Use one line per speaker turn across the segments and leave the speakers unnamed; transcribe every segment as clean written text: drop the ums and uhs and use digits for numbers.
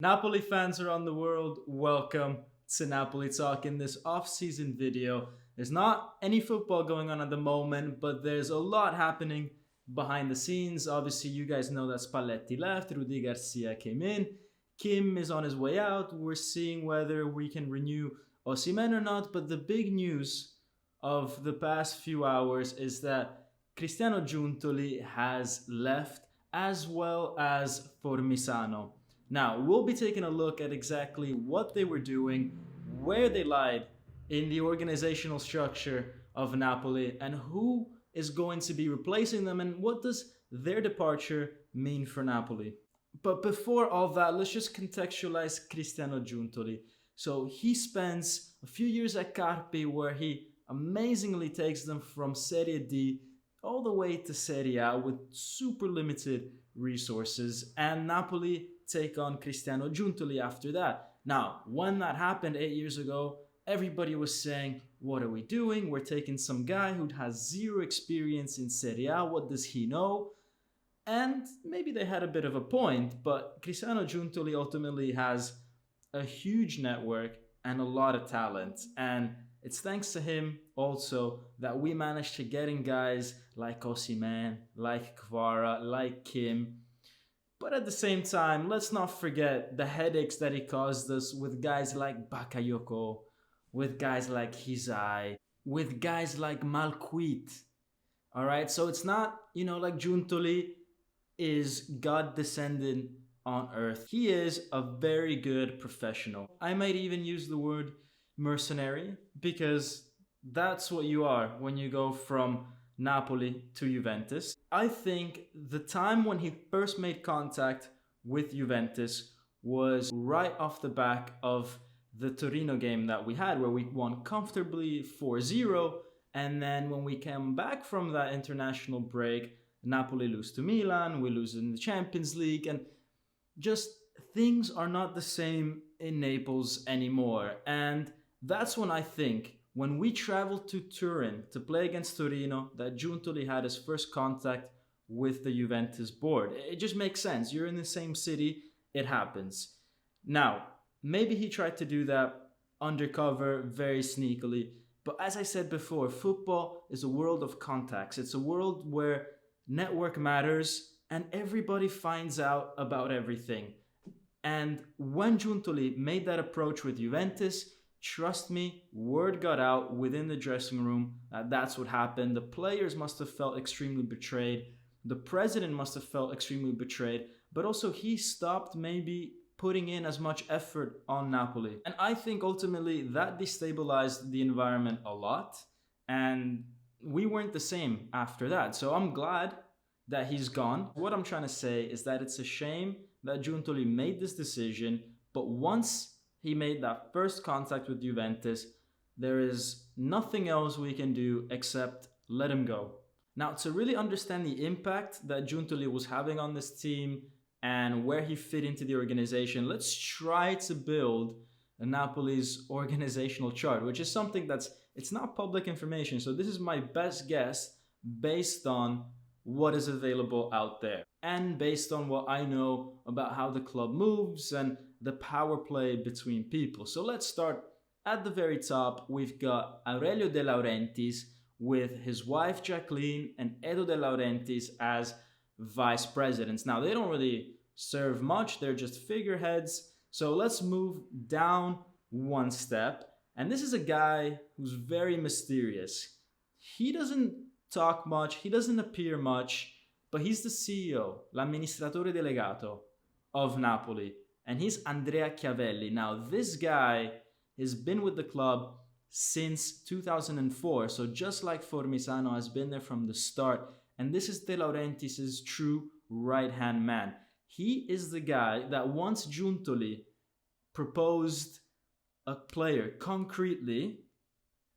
Napoli fans around the world, welcome to Napoli Talk. In this off-season video, there's not any football going on at the moment, but there's a lot happening behind the scenes. Obviously, you guys know that Spalletti left, Rudy Garcia came in, Kim is on his way out. We're seeing whether we can renew Osimhen or not, but the big news of the past few hours is that Cristiano Giuntoli has left, as well as Formisano. Now, we'll be taking a look at exactly what they were doing, where they lied in the organizational structure of Napoli, and who is going to be replacing them, and what does their departure mean for Napoli. But before all that, let's just contextualize Cristiano Giuntoli. So he spends a few years at Carpi, where he amazingly takes them from Serie D all the way to Serie A with super limited resources, and Napoli take on Cristiano Giuntoli after that. Now, when that happened 8 years ago, everybody was saying, what are we doing? We're taking some guy who has zero experience in Serie A. What does he know? And maybe they had a bit of a point, but Cristiano Giuntoli ultimately has a huge network and a lot of talent. And it's thanks to him also that we managed to get in guys like Osimhen, like Kvara, like Kim. But at the same time, let's not forget the headaches that he caused us with guys like Bakayoko, with guys like Hizai, with guys like Malquit. All right, so it's not, like Giuntoli is God descended on earth. He is a very good professional. I might even use the word mercenary, because that's what you are when you go from Napoli to Juventus. I think the time when he first made contact with Juventus was right off the back of the Torino game that we had, where we won comfortably 4-0, and then when we came back from that international break, Napoli lose to Milan, we lose in the Champions League, and just things are not the same in Naples anymore. And that's when I think, when we traveled to Turin to play against Torino, that Giuntoli had his first contact with the Juventus board. It just makes sense. You're in the same city, it happens. Now, maybe he tried to do that undercover, very sneakily. But as I said before, football is a world of contacts. It's a world where network matters and everybody finds out about everything. And when Giuntoli made that approach with Juventus, trust me, word got out within the dressing room that that's what happened. The players must have felt extremely betrayed. The president must have felt extremely betrayed. But also he stopped maybe putting in as much effort on Napoli. And I think ultimately that destabilized the environment a lot. And we weren't the same after that. So I'm glad that he's gone. What I'm trying to say is that it's a shame that Giuntoli made this decision. But once he made that first contact with Juventus, there is nothing else we can do except let him go. Now, to really understand the impact that Giuntoli was having on this team and where he fit into the organization, let's try to build Napoli's organizational chart, which is something it's not public information. So this is my best guess based on what is available out there and based on what I know about how the club moves and the power play between people. So let's start at the very top. We've got Aurelio De Laurentiis with his wife Jacqueline and Edo De Laurentiis as vice presidents. Now, they don't really serve much, they're just figureheads. So let's move down one step. And this is a guy who's very mysterious. He doesn't talk much, he doesn't appear much, but he's the CEO, l'amministratore delegato of Napoli. And he's Andrea Chiavelli. Now, this guy has been with the club since 2004. So just like Formisano has been there from the start. And this is De Laurentiis' true right-hand man. He is the guy that once Giuntoli proposed a player concretely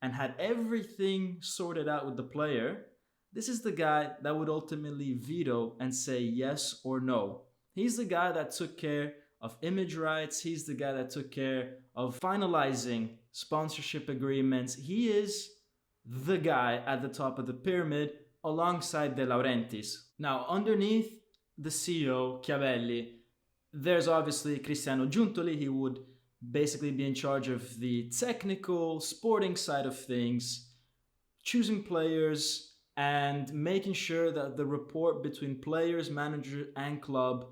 and had everything sorted out with the player, this is the guy that would ultimately veto and say yes or no. He's the guy that took care of image rights. He's the guy that took care of finalizing sponsorship agreements. He is the guy at the top of the pyramid alongside De Laurentiis. Now, underneath the CEO, Chiavelli, There's obviously Cristiano Giuntoli. He would basically be in charge of the technical, sporting side of things, choosing players and making sure that the rapport between players, manager, and club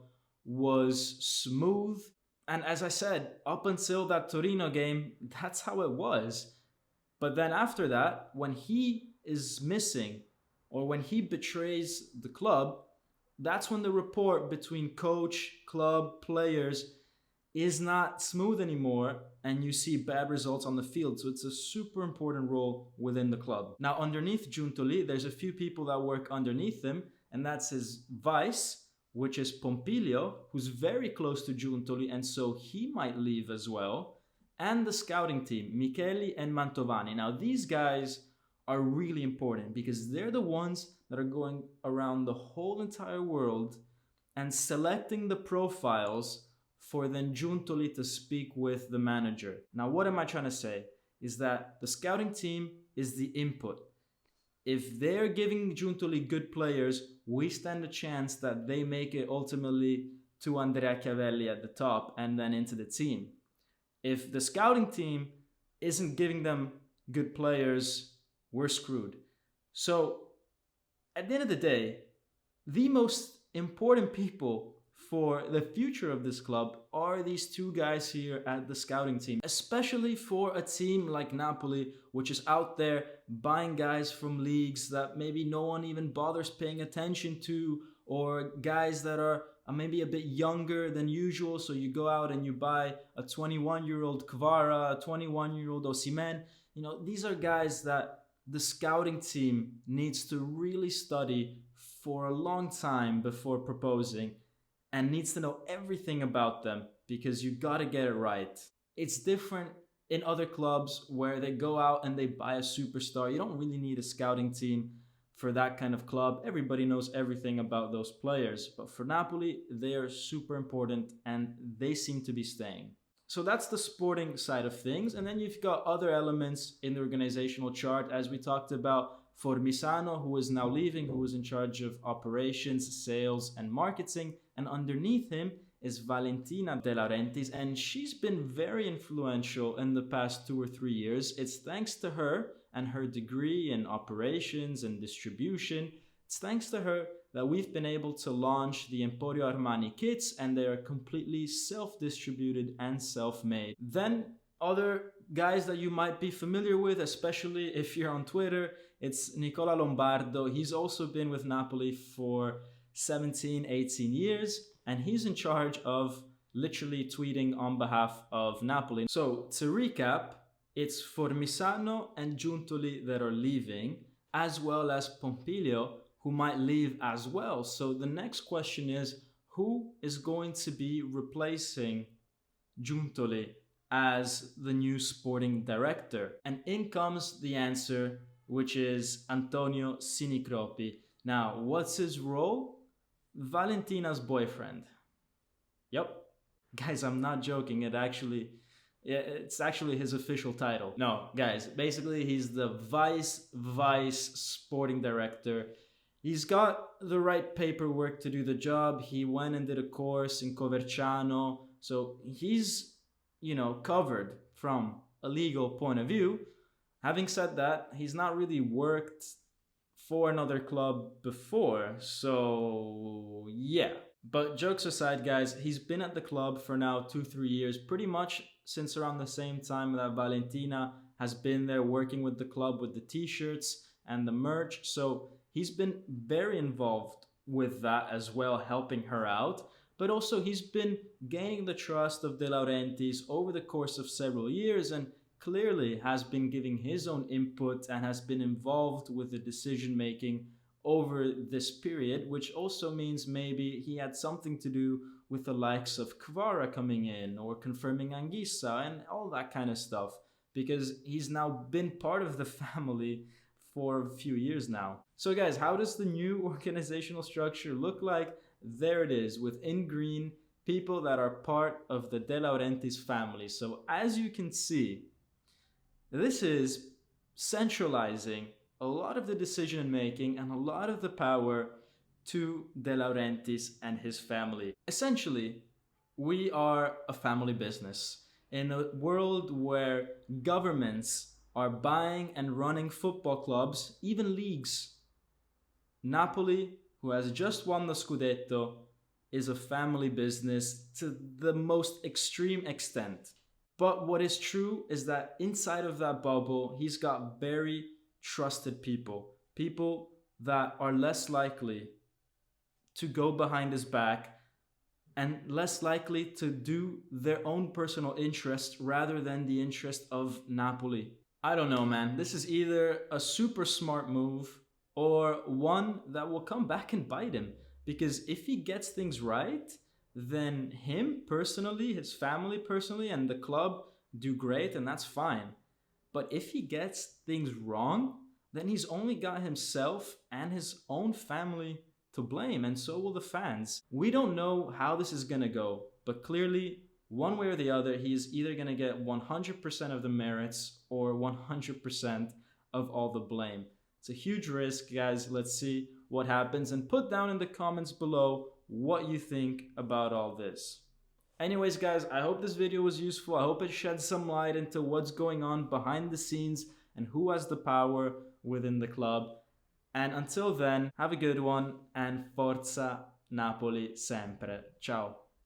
was smooth. And as I said, up until that Torino game, that's how it was. But then after that, when he is missing or when he betrays the club, that's when the rapport between coach, club, players is not smooth anymore and you see bad results on the field. So it's a super important role within the club. Now, underneath Giuntoli, there's a few people that work underneath him, and that's his vice, which is Pompilio, who's very close to Giuntoli, and so he might leave as well. And the scouting team, Micheli and Mantovani. Now, these guys are really important because they're the ones that are going around the whole entire world and selecting the profiles for then Giuntoli to speak with the manager. Now, what am I trying to say? Is that the scouting team is the input. If they're giving Giuntoli good players, we stand a chance that they make it ultimately to Andrea Chiavelli at the top and then into the team. If the scouting team isn't giving them good players, we're screwed. So, at the end of the day, the most important people for the future of this club are these two guys here at the scouting team, especially for a team like Napoli, which is out there buying guys from leagues that maybe no one even bothers paying attention to, or guys that are maybe a bit younger than usual. So you go out and you buy a 21-year-old Kvara, a 21-year-old Osimhen. You know, these are guys that the scouting team needs to really study for a long time before proposing, and needs to know everything about them because you got to get it right. It's different in other clubs where they go out and they buy a superstar. You don't really need a scouting team for that kind of club. Everybody knows everything about those players. But for Napoli, they are super important and they seem to be staying. So that's the sporting side of things. And then you've got other elements in the organizational chart, as we talked about. Formisano, who is now leaving, who is in charge of operations, sales, and marketing. And underneath him is Valentina De Laurentiis, and she's been very influential in the past 2 or 3 years. It's thanks to her and her degree in operations and distribution. It's thanks to her that we've been able to launch the Emporio Armani kits, and they are completely self-distributed and self-made. Then other guys that you might be familiar with, especially if you're on Twitter, it's Nicola Lombardo. He's also been with Napoli for 17, 18 years, and he's in charge of literally tweeting on behalf of Napoli. So to recap, it's Formisano and Giuntoli that are leaving, as well as Pompilio, who might leave as well. So the next question is, who is going to be replacing Giuntoli as the new sporting director? And in comes the answer, which is Antonio Sinicropi. Now, what's his role? Valentina's boyfriend. Yep. Guys, I'm not joking. It's actually his official title. No, guys, basically he's the vice sporting director. He's got the right paperwork to do the job. He went and did a course in Coverciano. So he's, covered from a legal point of view. Having said that, he's not really worked for another club before. So, yeah. But jokes aside, guys, he's been at the club for now 2-3 years, pretty much since around the same time that Valentina has been there working with the club with the t-shirts and the merch. So he's been very involved with that as well, helping her out. But also he's been gaining the trust of De Laurentiis over the course of several years, and clearly has been giving his own input and has been involved with the decision making over this period, which also means maybe he had something to do with the likes of Kvara coming in or confirming Anguissa and all that kind of stuff, because he's now been part of the family for a few years now. So guys, how does the new organizational structure look like? There it is, with in green people that are part of the De Laurentiis family. So as you can see, this is centralizing a lot of the decision making and a lot of the power to De Laurentiis and his family. Essentially, we are a family business. In a world where governments are buying and running football clubs, even leagues, Napoli, who has just won the Scudetto, is a family business to the most extreme extent. But what is true is that inside of that bubble, he's got very trusted people. People that are less likely to go behind his back and less likely to do their own personal interest rather than the interest of Napoli. I don't know, man. This is either a super smart move or one that will come back and bite him. Because if he gets things right, then him personally, his family personally, and the club do great, and that's fine. But if he gets things wrong, then he's only got himself and his own family to blame, and so will the fans. We don't know how this is gonna go, but clearly, one way or the other, he's either gonna get 100% of the merits or 100% of all the blame. It's a huge risk, guys. Let's see what happens, and put down in the comments below what you think about all this. Anyways, guys, I hope this video was useful. I hope it sheds some light into what's going on behind the scenes and who has the power within the club. And until then, have a good one, and Forza Napoli sempre. Ciao.